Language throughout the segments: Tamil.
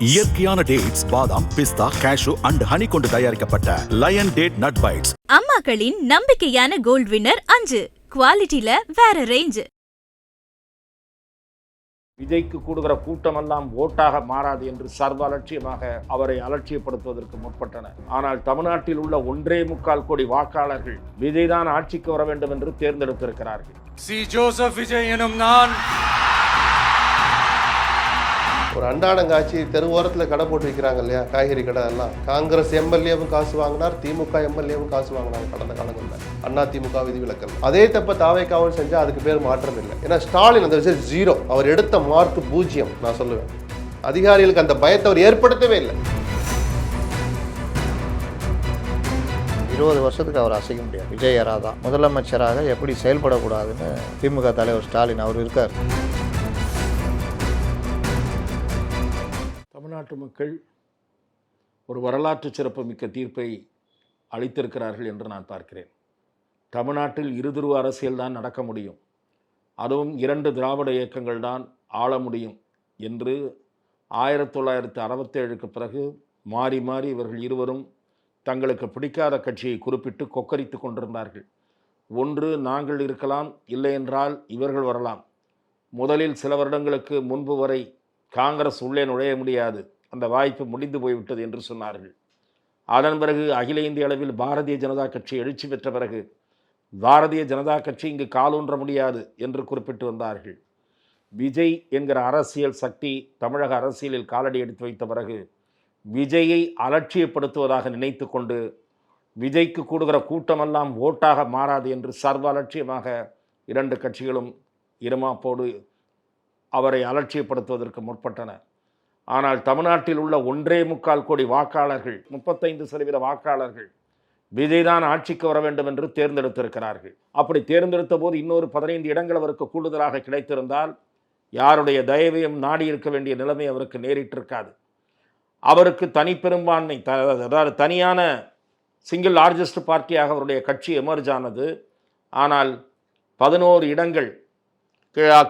இயற்கையான டேட்ஸ், பாதாம், பிஸ்தா, கேஷு அண்ட் ஹனி கொண்டு தயாரிக்கப்பட்ட லயன் டேட் நட் பைட்ஸ். அம்மாக்களின் நம்பிக்கையான கோல்ட் வின்னர் 5 குவாலிட்டில வேற ரேஞ்ச். விஜய்க்கு கூடுகிற கூட்டமெல்லாம் ஓட்டாக மாறாது என்று சர்வ அலட்சியமாக அவரை அலட்சியப்படுத்துவதற்கு முற்பட்டனர். ஆனால் தமிழ்நாட்டில் உள்ள 1.25 கோடி வாக்காளர்கள் விஜய் தான் ஆட்சிக்கு வர வேண்டும் என்று தேர்ந்தெடுத்திருக்கிறார்கள். சி ஜோசப் விஜய் எனும் நான் ஒரு அண்டாடங்காட்சி தெருவோரத்தில் கடை போட்டு வைக்கிறாங்க இல்லையா, காய்கறி கடை எல்லாம். காங்கிரஸ் எம்எல்ஏவும் காசு வாங்கினார், திமுக எம்எல்ஏவும் காசு வாங்கினாங்க கடந்த காலங்களில். அண்ணா திமுக விதிவிலக்கல். அதே தப்ப தாவேக்காவும் செஞ்சா அதுக்கு பேர் மாற்றம் இல்லை. ஏன்னா ஸ்டாலின் அந்த விஷயம் 0, அவர் எடுத்த மார்க் 0. நான் சொல்லுவேன், அதிகாரிகளுக்கு அந்த பயத்தை அவர் ஏற்படுத்தவே இல்லை. 20 வருஷத்துக்கு அவர் அசைக்க முடியாது. விஜய் யாராதான் முதலமைச்சராக எப்படி செயல்படக்கூடாதுன்னு திமுக தலைவர் ஸ்டாலின் அவர் இருக்கார். தமிழ்நாட்டு மக்கள் ஒரு வரலாற்று சிறப்புமிக்க தீர்ப்பை அளித்திருக்கிறார்கள் என்று நான் பார்க்கிறேன். தமிழ்நாட்டில் இருதுருவ அரசியல் தான் நடக்க முடியும், அதுவும் 2 திராவிட இயக்கங்கள் தான் ஆள முடியும் என்று 1967க்கு பிறகு மாறி மாறி இவர்கள் இருவரும் தங்களுக்கு பிடிக்காத கட்சியை குறிப்பிட்டு கொக்கரித்து கொண்டிருந்தார்கள். ஒன்று நாங்கள் இருக்கலாம், இல்லை என்றால் இவர்கள் வரலாம். முதலில் சில வருடங்களுக்கு முன்பு வரை காங்கிரஸ் உள்ளே நுழைய முடியாது, அந்த வாய்ப்பு முடிந்து போய்விட்டது என்று சொன்னார்கள். அதன் பிறகு அகில இந்திய அளவில் பாரதிய ஜனதா கட்சி எழுச்சி பெற்ற பிறகு பாரதிய ஜனதா கட்சி இங்கு காலூன்ற முடியாது என்று குறிப்பிட்டு வந்தார்கள். விஜய் என்கிற அரசியல் சக்தி தமிழக அரசியலில் காலடி எடுத்து வைத்த பிறகு விஜயை அலட்சியப்படுத்துவதாக நினைத்து கொண்டு விஜய்க்கு கூடுகிற கூட்டமெல்லாம் ஓட்டாக மாறாது என்று சர்வ அலட்சியமாக 2 கட்சிகளும் இருமாப்போடு அவரை அலட்சியப்படுத்துவதற்கு முற்பட்டன. ஆனால் தமிழ்நாட்டில் உள்ள 1.25 கோடி வாக்காளர்கள், 35% வாக்காளர்கள் விஜய் தான் ஆட்சிக்கு வர வேண்டும் என்று தேர்ந்தெடுத்திருக்கிறார்கள். அப்படி தேர்ந்தெடுத்த போது இன்னொரு 15 இடங்கள் அவருக்கு கூடுதலாக கிடைத்திருந்தால் யாருடைய தயவையும் நாடி இருக்க வேண்டிய நிலைமை அவருக்கு நேரிட்டிருக்காது. அவருக்கு தனிப்பெரும்பான்மை, அதாவது தனியான சிங்கிள் லார்ஜஸ்ட் பார்ட்டியாக அவருடைய கட்சி எமர்ஜ் ஆனது. ஆனால் 11 இடங்கள்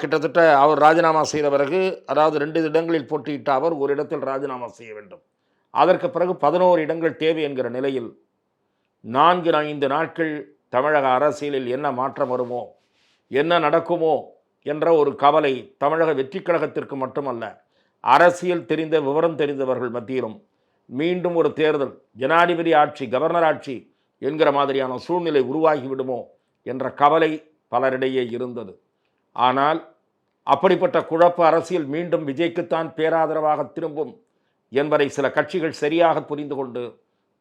கிட்டத்தட்ட அவர் ராஜினாமா செய்த பிறகு, அதாவது 2 இடங்களில் போட்டியிட்ட அவர் ஒரு இடத்தில் ராஜினாமா செய்ய வேண்டும். அதற்கு பிறகு 11 இடங்கள் தேவை என்கிற நிலையில் 4-5 நாட்கள் தமிழக அரசியலில் என்ன மாற்றம் வருமோ, என்ன நடக்குமோ என்ற ஒரு கவலை தமிழக வெற்றி கழகத்திற்கு மட்டுமல்ல, அரசியல் தெரிந்த விவரம் தெரிந்தவர்கள் மத்தியிலும் மீண்டும் ஒரு தேர்தல், ஜனாதிபதி ஆட்சி, கவர்னர் ஆட்சி என்கிற மாதிரியான சூழ்நிலை உருவாகிவிடுமோ என்ற கவலை பலரிடையே இருந்தது. ஆனால் அப்படிப்பட்ட குழப்ப அரசியல் மீண்டும் விஜய்க்குத்தான் பேராதரவாக திரும்பும் என்பதை சில கட்சிகள் சரியாக புரிந்து கொண்டு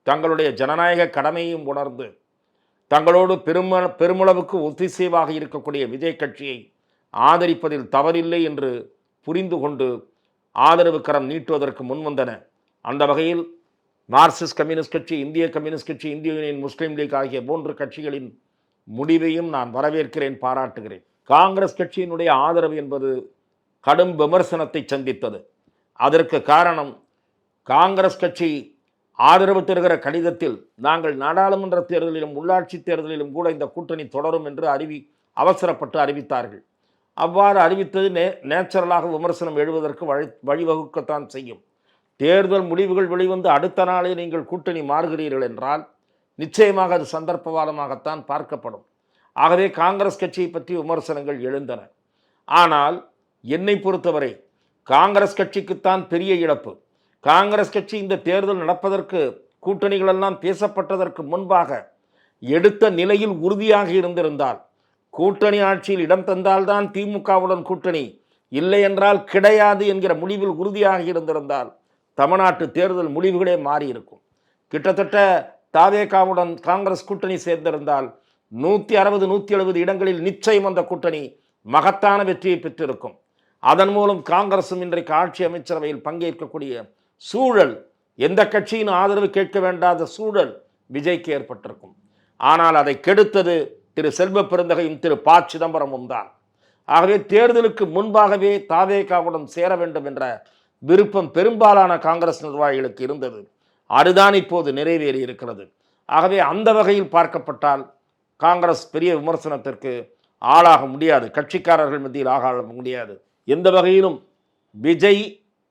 தங்களுடைய ஜனநாயக கடமையும் உணர்ந்து தங்களோடு பெருமளவுக்கு ஒத்திசைவாக இருக்கக்கூடிய விஜய் கட்சியை ஆதரிப்பதில் தவறில்லை என்று புரிந்து கொண்டு ஆதரவு கரம் நீட்டுவதற்கு முன்வந்தன. அந்த வகையில் மார்க்சிஸ்ட் கம்யூனிஸ்ட் கட்சி, இந்திய கம்யூனிஸ்ட் கட்சி, இந்திய யூனியன் முஸ்லீம் லீக் ஆகிய 3 கட்சிகளின் முடிவையும் நான் வரவேற்கிறேன், பாராட்டுகிறேன். காங்கிரஸ் கட்சியினுடைய ஆதரவு என்பது கடும் விமர்சனத்தை சந்தித்தது. அதற்கு காரணம், காங்கிரஸ் கட்சி ஆதரவு தருகிற கடிதத்தில் நாங்கள் நாடாளுமன்ற தேர்தலிலும் உள்ளாட்சி தேர்தலிலும் கூட இந்த கூட்டணி தொடரும் என்று அவசரப்பட்டு அறிவித்தார்கள். அவ்வாறு அறிவித்தது நேச்சுரலாக விமர்சனம் எழுவதற்கு வழிவகுக்கத்தான் செய்யும். தேர்தல் முடிவுகள் வெளிவந்து அடுத்த நாளே நீங்கள் கூட்டணி மாறுகிறீர்கள் என்றால் நிச்சயமாக அது சந்தர்ப்பவாதமாகத்தான் பார்க்கப்படும். ஆகவே காங்கிரஸ் கட்சியை பற்றி விமர்சனங்கள் எழுந்தன. ஆனால் என்னை பொறுத்தவரை காங்கிரஸ் கட்சிக்குத்தான் பெரிய இழப்பு. காங்கிரஸ் கட்சி இந்த தேர்தல் நடப்பதற்கு, கூட்டணிகளெல்லாம் பேசப்பட்டதற்கு முன்பாக எடுத்த நிலையில் உறுதியாக இருந்திருந்தால், கூட்டணி ஆட்சியில் இடம் தந்தால்தான் திமுகவுடன் கூட்டணி, இல்லை என்றால் கிடையாது என்கிற முடிவில் உறுதியாக இருந்திருந்தால் தமிழ்நாட்டு தேர்தல் முடிவுகளே மாறியிருக்கும். கிட்டத்தட்ட தாவேகாவுடன் காங்கிரஸ் கூட்டணி சேர்ந்திருந்தால் 160-170 இடங்களில் நிச்சயம் அந்த கூட்டணி மகத்தான வெற்றியை பெற்றிருக்கும். அதன் மூலம் காங்கிரசும் இன்றைக்கு ஆட்சி அமைச்சரவையில் பங்கேற்கக்கூடிய சூழல், எந்த கட்சியின் ஆதரவு கேட்க வேண்டாத சூழல் விஜய்க்கு ஏற்பட்டிருக்கும். ஆனால் அதை கெடுத்தது திரு செல்வ பெருந்தகையும் திரு ப. சிதம்பரமும் தான். ஆகவே தேர்தலுக்கு முன்பாகவே தாவேகாவுடன் சேர வேண்டும் என்ற விருப்பம் பெரும்பாலான காங்கிரஸ் நிர்வாகிகளுக்கு இருந்தது. அதுதான் இப்போது நிறைவேறி இருக்கிறது. ஆகவே அந்த வகையில் பார்க்கப்பட்டால் காங்கிரஸ் பெரிய விமர்சனத்திற்கு ஆளாக முடியாது, கட்சிக்காரர்கள் மத்தியில் ஆக முடியாது. எந்த வகையிலும் விஜய்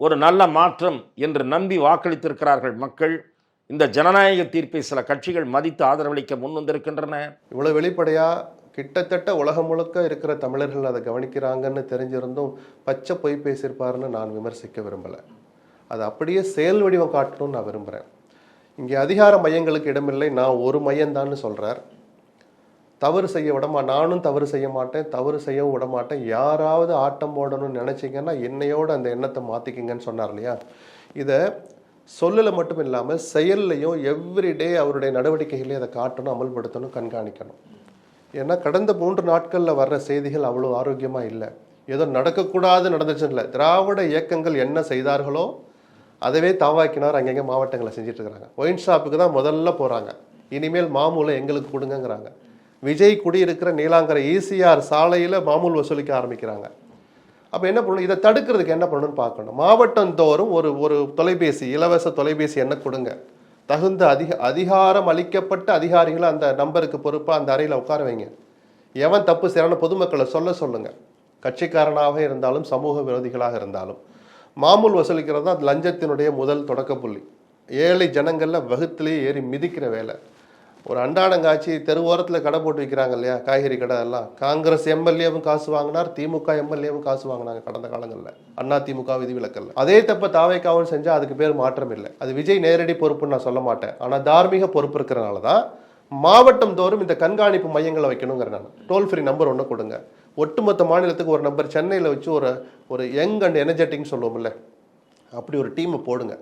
ஒரு நல்ல மாற்றம் என்று நம்பி வாக்களித்திருக்கிறார்கள் மக்கள். இந்த ஜனநாயக தீர்ப்பை சில கட்சிகள் மதித்து ஆதரவளிக்க முன் வந்திருக்கின்றன. இவ்வளவு வெளிப்படையா கிட்டத்தட்ட உலகம் முழுக்க இருக்கிற தமிழர்கள் அதை கவனிக்கிறாங்கன்னு தெரிஞ்சிருந்தும் பச்சை பொய் பேசியிருப்பாருன்னு நான் விமர்சிக்க விரும்பலை. அது அப்படியே செயல் வடிவம் காட்டணும்னு நான் விரும்புகிறேன். இங்கே அதிகார மையங்களுக்கு இடமில்லை, நான் ஒரு மையம்தான்னு சொல்கிறார். தவறு செய்ய விடமா, நானும் தவறு செய்ய மாட்டேன், தவறு செய்யவும் விட மாட்டேன். யாராவது ஆட்டம் போடணும்னு நினச்சிங்கன்னா என்னையோட அந்த எண்ணத்தை மாற்றிக்கிங்கன்னு சொன்னார் இல்லையா? இதை சொல்லல மட்டும் இல்லாமல் செயல்லையும் எவ்ரிடே அவருடைய நடவடிக்கைகளையும் அதை காட்டணும், அமல்படுத்தணும், கண்காணிக்கணும். ஏன்னா கடந்த 3 நாட்களில் வர்ற செய்திகள் அவ்வளோ ஆரோக்கியமாக இல்லை. ஏதோ நடக்கக்கூடாது நடந்துச்சுன்னு இல்லை. திராவிட இயக்கங்கள் என்ன செய்தார்களோ அதவே தாவாக்கினார் அங்கங்கே மாவட்டங்களை செஞ்சுட்டு இருக்கிறாங்க. ஒயின் ஷாப்புக்கு தான் முதல்ல போகிறாங்க, இனிமேல் மாமூலை எங்களுக்கு கொடுங்கங்கிறாங்க. விஜய் குடியிருக்கிற நீலாங்கரை ஈசிஆர் சாலையில் மாமூல் வசூலிக்க ஆரம்பிக்கிறாங்க. அப்போ என்ன பண்ணணும்? இதை தடுக்கிறதுக்கு என்ன பண்ணணும்னு பார்க்கணும். மாவட்டம் தோறும் ஒரு தொலைபேசி, இலவச தொலைபேசி என்ன கொடுங்க. தகுந்த அதிகாரம் அளிக்கப்பட்ட அதிகாரிகளை அந்த நம்பருக்கு பொறுப்பாக அந்த அறையில் உட்கார வைங்க. எவன் தப்பு செய்யறான்னு பொதுமக்களை சொல்லுங்க. கட்சிக்காரனாக இருந்தாலும் சமூக விரோதிகளாக இருந்தாலும். மாமூல் வசூலிக்கிறது தான் லஞ்சத்தினுடைய முதல் தொடக்க புள்ளி. ஏழை ஜனங்களில் வகுத்திலேயே ஏறி மிதிக்கிற வேலை. ஒரு அண்டாடங்காட்சி தெருவோரத்தில் கடை போட்டு வைக்கிறாங்க இல்லையா, காய்கறி கடை எல்லாம். காங்கிரஸ் எம்எல்ஏவும் காசு வாங்கினார், திமுக எம்எல்ஏவும் காசு வாங்கினாங்க கடந்த காலங்களில். அண்ணா திமுக விதிவிலக்கல்ல. அதே தப்ப தாவேக்காவும் செஞ்சால் அதுக்கு பேர் மாற்றம் இல்லை. அது விஜய் நேரடி பொறுப்புன்னு நான் சொல்ல மாட்டேன். ஆனால் தார்மீக பொறுப்பு இருக்கிறனால தான் மாவட்டம் தோறும் இந்த கண்காணிப்பு மையங்களை வைக்கணுங்கிற நான். டோல் ஃப்ரீ நம்பர் ஒன்று கொடுங்க. ஒட்டுமொத்த மாநிலத்துக்கு ஒரு நம்பர் சென்னையில் வச்சு ஒரு யங் அண்ட் எனர்ஜெட்டிக்னு சொல்லுவோம்ல, அப்படி ஒரு டீமை போடுங்க.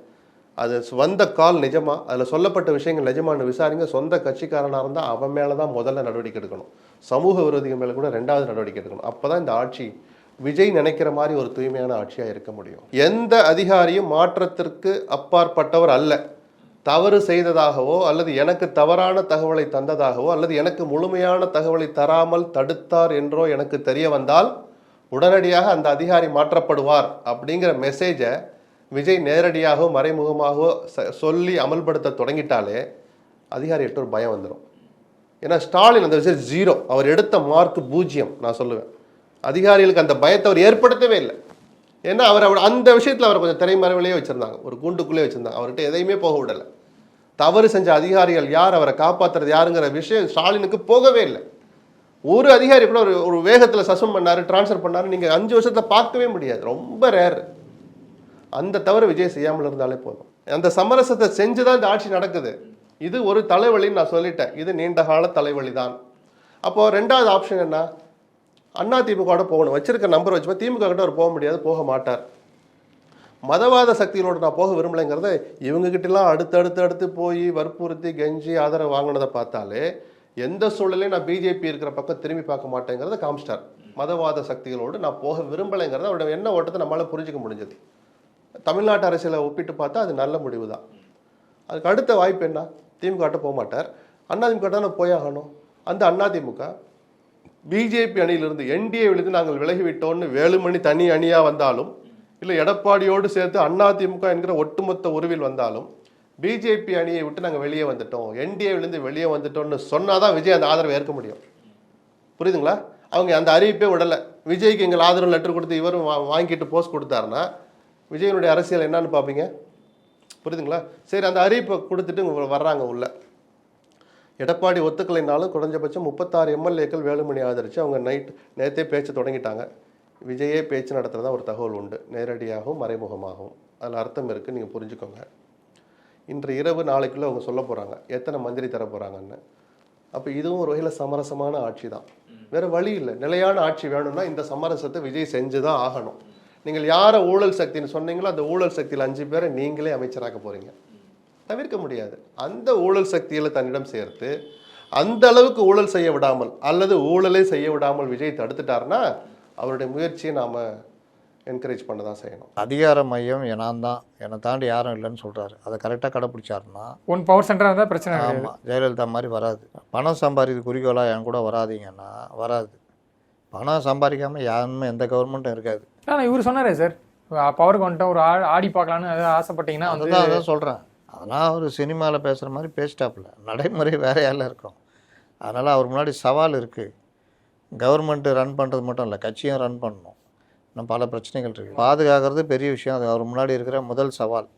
அது வந்த கால் நிஜமா, அதில் சொல்லப்பட்ட விஷயங்கள் நிஜமானு விசாரிங்க. சொந்த கட்சிக்காரனாக இருந்தால் அவன் மேலே தான் முதல்ல நடவடிக்கை எடுக்கணும். சமூக விரோதிகள் மேலே கூட 2வது நடவடிக்கை எடுக்கணும். அப்போ தான் இந்த ஆட்சி விஜய் நினைக்கிற மாதிரி ஒரு தூய்மையான ஆட்சியாக இருக்க முடியும். எந்த அதிகாரியும் மாற்றத்திற்கு அப்பாற்பட்டவர் அல்ல. தவறு செய்ததாகவோ அல்லது எனக்கு தவறான தகவலை தந்ததாகவோ அல்லது எனக்கு முழுமையான தகவலை தராமல் தடுத்தார் என்றோ எனக்கு தெரிய வந்தால் உடனடியாக அந்த அதிகாரி மாற்றப்படுவார் அப்படிங்கிற மெசேஜை விஜய் நேரடியாகவோ மறைமுகமாகவோ சொல்லி அமல்படுத்த தொடங்கிட்டாலே அதிகாரிகிட்ட ஒரு பயம் வந்துடும். ஏன்னா ஸ்டாலின் அந்த விஷயம் 0, அவர் எடுத்த மார்க் 0. நான் சொல்லுவேன் அதிகாரிகளுக்கு அந்த பயத்தை அவர் ஏற்படுத்தவே இல்லை. ஏன்னா அவர் அந்த விஷயத்தில் அவர் கொஞ்சம் திரைமறைவிலேயே வச்சுருந்தாங்க, ஒரு கூண்டுக்குள்ளே வச்சுருந்தாங்க. அவர்கிட்ட எதையுமே போக விடலை. தவறு செஞ்ச அதிகாரிகள் யார், அவரை காப்பாற்றுறது யாருங்கிற விஷயம் ஸ்டாலினுக்கு போகவே இல்லை. ஒரு அதிகாரி கூட ஒரு வேகத்தில் சஸ்பெண்ட் பண்ணார், டிரான்ஸ்ஃபர் பண்ணார், நீங்கள் 5 வருஷத்தை பார்க்கவே முடியாது. ரொம்ப ரேர். அந்த தவறு விஜய் செய்யாமல் இருந்தாலே போதும். அந்த சமரசத்தை செஞ்சு தான் இந்த ஆட்சி நடக்குது. இது ஒரு தலைவலின்னு நான் சொல்லிட்டேன். இது நீண்ட கால தலைவலி தான். அப்போது 2வது ஆப்ஷன் என்ன? அண்ணா திமுக போகணும். வச்சிருக்க நம்பர் வச்சுப்பா. திமுக கிட்ட அவர் போக முடியாது, போக மாட்டார். மதவாத சக்திகளோடு நான் போக விரும்பலைங்கிறத இவங்ககிட்டலாம் அடுத்து போய் வற்புறுத்தி கெஞ்சி ஆதரவு வாங்கினதை பார்த்தாலே எந்த சூழலையும் நான் பிஜேபி இருக்கிற பக்கம் திரும்பி பார்க்க மாட்டேங்கிறத காமிச்சிட்டார். மதவாத சக்திகளோடு நான் போக விரும்பலைங்கிறத அவரோட என்ன ஓட்டத்தை நம்மளால் புரிஞ்சிக்க முடிஞ்சது. தமிழ்நாட்டு அரசியலை ஒப்பிட்டு பார்த்தா அது நல்ல முடிவு தான். அதுக்கு அடுத்த வாய்ப்பு என்ன? திமுக போக மாட்டார், அதிமுக தான் போயாகணும். அந்த அதிமுக பிஜேபி அணியிலிருந்து என்டிஏவிலிருந்து நாங்கள் விலகிவிட்டோன்னு வேலுமணி தனி அணியாக வந்தாலும் இல்லை எடப்பாடியோடு சேர்த்து அதிமுக என்கிற ஒட்டுமொத்த உருவில் வந்தாலும் பிஜேபி அணியை விட்டு நாங்கள் வெளியே வந்துட்டோம், என்டிஏவிலிருந்து வெளியே வந்துட்டோம்னு சொன்னாதான் விஜய் அந்த ஆதரவை ஏற்க முடியும். புரியுதுங்களா? அவங்க அந்த அறிவிப்பே விடலை. விஜய்க்கு எங்கள் ஆதரவு லெட்டர் கொடுத்து இவரும் வாங்கிட்டு போஸ்ட் கொடுத்தாருன்னா விஜயனுடைய அரசியல் என்னன்னு பார்ப்பீங்க. புரியுதுங்களா? சரி, அந்த அறிவிப்பை கொடுத்துட்டு வர்றாங்க உள்ள. எடப்பாடி ஒத்துக்கலைனாலும் குறைஞ்சபட்சம் 36 எம்எல்ஏக்கள் வேலுமணி ஆதரிச்சு அவங்க நேற்றே பேச்சு தொடங்கிட்டாங்க. விஜயே பேச்சு நடத்துகிறதா ஒரு தகவல் உண்டு, நேரடியாகவும் மறைமுகமாகவும். அதில் அர்த்தம் இருக்குது, நீங்கள் புரிஞ்சுக்கோங்க. இன்று இரவு நாளைக்குள்ளே அவங்க சொல்ல போகிறாங்க எத்தனை மந்திரி தர போகிறாங்கன்னு. அப்போ இதுவும் ஒரு வகையில் சமரசமான ஆட்சி தான். வேறு வழி இல்லை. நிலையான ஆட்சி வேணும்னா இந்த சமரசத்தை விஜய் செஞ்சு தான் ஆகணும். நீங்கள் யாரை ஊழல் சக்தின்னு சொன்னீங்களோ அந்த ஊழல் சக்தியில் 5 பேரை நீங்களே அமைச்சராக்க போகிறீங்க. தவிர்க்க முடியாது. அந்த ஊழல் சக்தியில் தன்னிடம் சேர்த்து அந்த அளவுக்கு ஊழல் செய்ய விடாமல் அல்லது ஊழலே செய்ய விடாமல் விஜய் தடுத்துட்டாருன்னா அவருடைய முயற்சியை நாம் என்கரேஜ் பண்ண தான் செய்யணும். அதிகார மையம் நான் தான், என்னை தாண்டி யாரும் இல்லைன்னு சொல்கிறாரு. அதை கரெக்டாக கடைப்பிடிச்சாருன்னா ஒன் பவர் சென்டராக இருந்தால் பிரச்சனை. ஆமாம், ஜெயலலிதா மாதிரி வராது. பணம் சம்பாதிக்கிறது குறிக்கோளாக என் கூட வராதிங்கன்னா வராது. பணம் சம்பாதிக்காமல் யாருமே எந்த கவர்மெண்ட்டும் இருக்காது. ஆனால் இவர் சொன்னாரே சார், பவருக்கு வந்துட்டு ஒரு ஆடி பார்க்கலான்னு ஆசைப்பட்டீங்கன்னா அதான் சொல்கிறேன். அதெல்லாம் அவர் சினிமாவில் பேசுகிற மாதிரி பேசிட்டாப்புல, நடைமுறை வேற யாரில் இருக்கும். அதனால் அவர் முன்னாடி சவால் இருக்குது. கவர்மெண்ட்டு ரன் பண்ணுறது மட்டும் இல்லை, கட்சியும் ரன் பண்ணணும். இன்னும் பல பிரச்சனைகள் இருக்குது. பாதுகாக்கிறது பெரிய விஷயம். அது அவர் முன்னாடி இருக்கிற முதல் சவால்.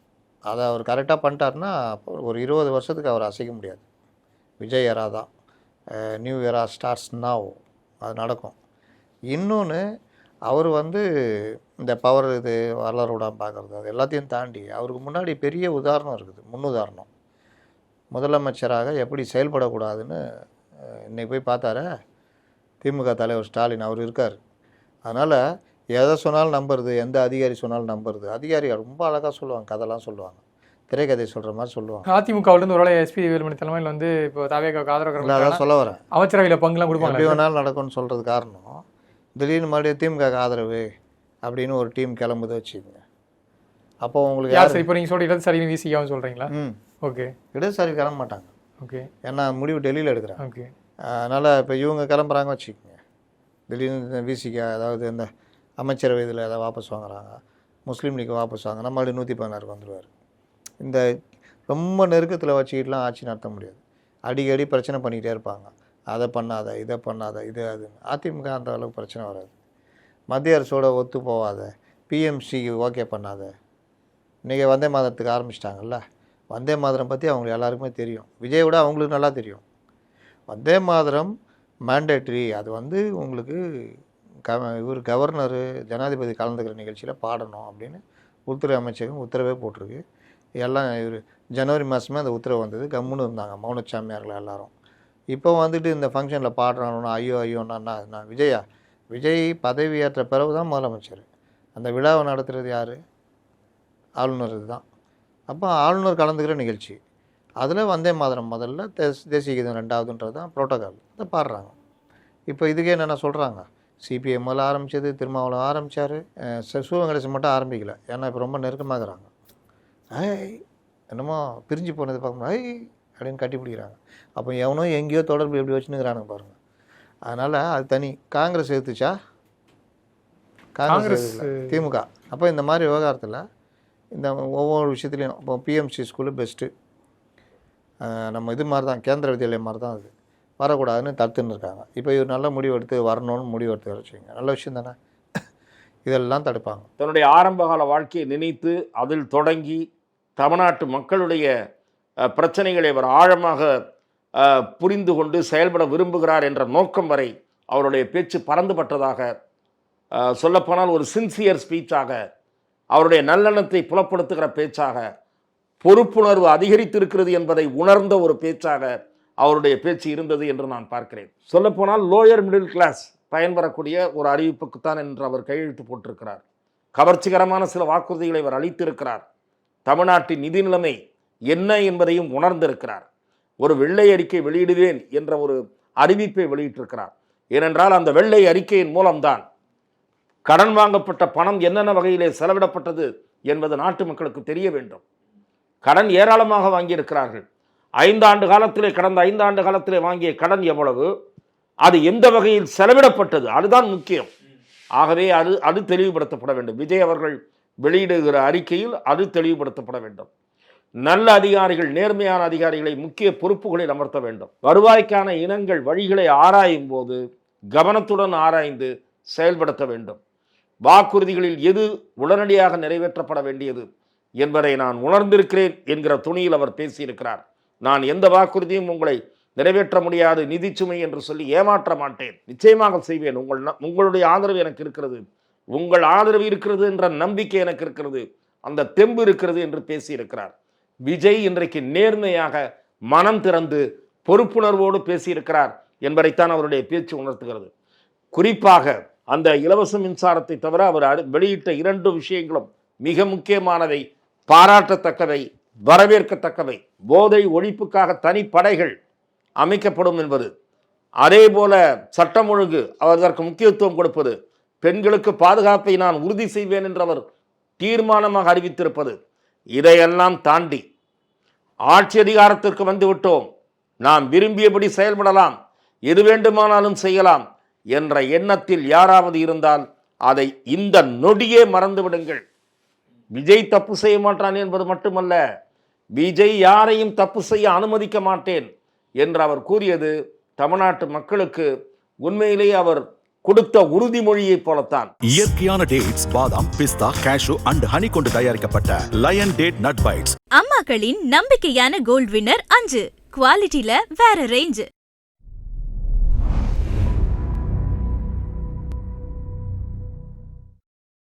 அதை அவர் கரெக்டாக பண்ணிட்டாருன்னா ஒரு 20 வருஷத்துக்கு அவர் அசைக்க முடியாது. விஜய் எரா தான். நியூ எரா ஸ்டார்ஸ் நாவ். அது நடக்கும். இன்னொன்று, அவர் இந்த பவர் இது வளர விடாமல் பார்க்குறது, அது எல்லாத்தையும் தாண்டி அவருக்கு முன்னாடி பெரிய உதாரணம் இருக்குது. முன்னுதாரணம். முதலமைச்சராக எப்படி செயல்படக்கூடாதுன்னு இன்னைக்கு போய் பார்த்தார திமுக தலைவர் ஸ்டாலின். அவர் இருக்கார். அதனால் எதை சொன்னாலும் நம்புறது, எந்த அதிகாரி சொன்னாலும் நம்புறது. அதிகாரிகள் ரொம்ப அழகாக சொல்லுவாங்க, கதைலாம் சொல்லுவாங்க, திரைக்கதை சொல்கிற மாதிரி சொல்லுவாங்க. அதிமுகவிலிருந்து ஒருவேளை எஸ்பி வேலுமணி தலைமையில் இப்போ தாவேக்காவுக்கு ஆதரவு அதான் சொல்ல வரேன். அமைச்சரவையில் பங்குலாம் கொடுப்பாங்க. எப்படி வேணாலும் நடக்கும்னு சொல்கிறது காரணம், திடீர்னு மறுபடியும் திமுக ஆதரவு அப்படின்னு ஒரு டீம் கிளம்புது வச்சுக்கோங்க. அப்போ உங்களுக்கு யார் சரி? இப்போ நீங்கள் சொல்கிற இடதுசாரின்னு வீசிக்காவும் சொல்கிறீங்களா? ஓகே. இடதுசாரி கிளம்ப மாட்டாங்க. ஓகே. ஏன்னா முடிவு டெல்லியில் எடுக்கிறாங்க. ஓகே. அதனால் இப்போ இவங்க கிளம்புறாங்க வச்சுக்கோங்க, திடீர்னு விசிக்க அதாவது இந்த அமைச்சரவை இதில் ஏதாவது வாபஸ் வாங்குறாங்க, முஸ்லீம் லீக் வாபஸ் வாங்க, நம்ம 116 வந்துடுவார். இந்த ரொம்ப நெருக்கத்தில் வச்சுக்கிட்டுலாம் ஆட்சி நடத்த முடியாது. அடிக்கடி பிரச்சனை பண்ணிக்கிட்டே இருப்பாங்க. அதை பண்ணாத, இதை பண்ணாத, இது அதுன்னு. அதிமுக அந்த அளவுக்கு பிரச்சனை வராது. மத்திய அரசோட ஒத்து போகாத, பிஎம்சிக்கு ஓகே பண்ணாத. இன்றைக்கி வந்தே மாதத்துக்கு ஆரம்பிச்சிட்டாங்கல்ல. வந்தே மாதரம் பற்றி அவங்களுக்கு எல்லாருக்குமே தெரியும். விஜய் விட அவங்களுக்கு நல்லா தெரியும். வந்தே மாதரம் மேண்டேட்ரி. அது உங்களுக்கு இவர் கவர்னரு ஜனாதிபதி கலந்துக்கிற நிகழ்ச்சியில் பாடணும் அப்படின்னு உள்துறை அமைச்சகம் உத்தரவே போட்டிருக்கு. எல்லாம் இவர் ஜனவரி மாதமே அந்த உத்தரவு வந்தது. கம்முன்னு இருந்தாங்க மௌனச்சாமியார்கள் எல்லாரும். இப்போ இந்த ஃபங்க்ஷனில் பாடுறாங்கன்னா ஐயோ ஐயோன்னா நான் விஜய் பதவியேற்ற பிறகு தான் முதலமைச்சர். அந்த விழாவை நடத்துகிறது யார்? ஆளுநர் தான். அப்போ ஆளுநர் கலந்துக்கிற நிகழ்ச்சி, அதில் வந்தே மாதரம் முதல்ல, தேசிய கீதம் 2வதுன்றது தான் ப்ரோட்டோகால். அதை பாடுறாங்க. இப்போ இதுக்கே என்னென்ன சொல்கிறாங்க, சிபிஎம்மில் ஆரம்பித்தது, திருமாவளவன் ஆரம்பித்தார், சிவகணேசன் மட்டும் ஆரம்பிக்கலை. ஏன்னா இப்போ ரொம்ப நெருக்கமாகறாங்க. என்னமோ பிரிஞ்சு போனது பார்க்கணும் அப்படின்னு கட்டி பிடிக்கிறாங்க. அப்போ எவனோ எங்கேயோ தொடர்பு எப்படி வச்சுன்னுக்கிறானுங்க பாருங்கள். அதனால் அது தனி. காங்கிரஸ் எடுத்துச்சா? காங்கிரஸ் திமுக. அப்போ இந்த மாதிரி விவகாரத்தில் இந்த ஒவ்வொரு விஷயத்துலையும் இப்போ பிஎம்சி ஸ்கூலு பெஸ்ட்டு, நம்ம இது மாதிரி தான், கேந்திர வித்யாலயம் மாதிரி தான் அது வரக்கூடாதுன்னு தடுத்துன்னு இருக்காங்க. இப்போ இவர் நல்ல முடிவு எடுத்து வரணும்னு முடிவு எடுத்து வச்சுங்க, நல்ல விஷயம் தானே. இதெல்லாம் தடுப்பாங்க. தன்னுடைய ஆரம்பகால வாழ்க்கையை நினைத்து அதில் தொடங்கி தமிழ்நாட்டு மக்களுடைய பிரச்சனைகளை அவர் ஆழமாக புரிந்து கொண்டு செயல்பட விரும்புகிறார் என்ற நோக்கம் வரை அவருடைய பேச்சு பறந்துபட்டதாக, சொல்லப்போனால் ஒரு சின்சியர் ஸ்பீச்சாக, அவருடைய நல்லெண்ணத்தை புலப்படுத்துகிற பேச்சாக, பொறுப்புணர்வு அதிகரித்திருக்கிறது என்பதை உணர்ந்த ஒரு பேச்சாக அவருடைய பேச்சு இருந்தது என்று நான் பார்க்கிறேன். சொல்லப்போனால் லோயர் மிடில் கிளாஸ் பயன்பெறக்கூடிய ஒரு அறிவிப்புக்குத்தான் என்று அவர் கையெழுத்து போட்டிருக்கிறார். கவர்ச்சிகரமான சில வாக்குறுதிகளை அவர் அளித்திருக்கிறார். தமிழ்நாட்டின் நிதி நிலைமை என்ன என்பதையும் உணர்ந்திருக்கிறார். ஒரு வெள்ளை அறிக்கை வெளியிடுவேன் என்ற ஒரு அறிவிப்பை வெளியிட்டிருக்கிறார். ஏனென்றால் அந்த வெள்ளை அறிக்கையின் மூலம்தான் கடன் வாங்கப்பட்ட பணம் என்னென்ன வகையிலே செலவிடப்பட்டது என்பது நாட்டு மக்களுக்கு தெரிய வேண்டும். கடன் ஏராளமாக வாங்கியிருக்கிறார்கள். 5 ஆண்டு காலத்திலே, கடந்த 5 ஆண்டு காலத்திலே வாங்கிய கடன் எவ்வளவு, அது எந்த வகையில் செலவிடப்பட்டது, அதுதான் முக்கியம். ஆகவே அது தெளிவுபடுத்தப்பட வேண்டும். விஜய் அவர்கள் வெளியிடுகிற அறிக்கையில் அது தெளிவுபடுத்தப்பட வேண்டும். நல்ல அதிகாரிகள், நேர்மையான அதிகாரிகளை முக்கிய பொறுப்புகளில் அமர்த்த வேண்டும். வருவாய்க்கான இனங்கள், வழிகளை ஆராயும் போது கவனத்துடன் ஆராய்ந்து செயல்படுத்த வேண்டும். வாக்குறுதிகளில் எது உடனடியாக நிறைவேற்றப்பட வேண்டியது என்பதை நான் உணர்ந்திருக்கிறேன் என்கிற துணியில் அவர் பேசியிருக்கிறார். நான் எந்த வாக்குறுதியும் உங்களை நிறைவேற்ற முடியாது, நிதிச்சுமை என்று சொல்லி ஏமாற்ற மாட்டேன், நிச்சயமாக செய்வேன். உங்களுடைய ஆதரவு எனக்கு இருக்கிறது, உங்கள் ஆதரவு இருக்கிறது என்ற நம்பிக்கை எனக்கு இருக்கிறது, அந்த தெம்பு இருக்கிறது என்று பேசியிருக்கிறார். விஜய் இன்றைக்கு நேர்மையாக மனம் திறந்து பொறுப்புணர்வோடு பேசியிருக்கிறார் என்பதைத்தான் அவருடைய பேச்சு உணர்த்துகிறது. குறிப்பாக அந்த இலவச மின்சாரத்தை தவிர அவர் வெளியிட்ட 2 விஷயங்களும் மிக முக்கியமானவை, பாராட்டத்தக்கவை, வரவேற்கத்தக்கவை. போதை ஒழிப்புக்காக தனிப்படைகள் அமைக்கப்படும் என்பது, அதே போல சட்டம் ஒழுங்கு அதற்கு முக்கியத்துவம் கொடுப்பது, பெண்களுக்கு பாதுகாப்பை நான் உறுதி செய்வேன் என்று அவர் தீர்மானமாக அறிவித்திருப்பது, இதையெல்லாம் தாண்டி ஆட்சி அதிகாரத்திற்கு வந்துவிட்டோம், நாம் விரும்பியபடி செயல்படலாம், எது வேண்டுமானாலும் செய்யலாம் என்ற எண்ணத்தில் யாராவது இருந்தால் அதை இந்த நொடியே மறந்து விடுங்கள். விஜய் தப்பு செய்ய மாட்டான் என்பது மட்டுமல்ல, விஜய் யாரையும் தப்பு செய்ய அனுமதிக்க மாட்டேன் என்று அவர் கூறியது தமிழ்நாட்டு மக்களுக்கு உண்மையிலேயே அவர் கொடுத்த உறுதிமொழியைப் போலத்தான். இயற்கையான டேட்ஸ், பாதாம், பிஸ்தா, கேஷு அண்ட் ஹனி கொண்டு தயாரிக்கப்பட்ட லயன் டேட் நட் பைட்ஸ். அம்மாக்களின் நம்பிக்கையான கோல்ட் வின்னர் 5 குவாலிட்டில வேற ரேஞ்ச்.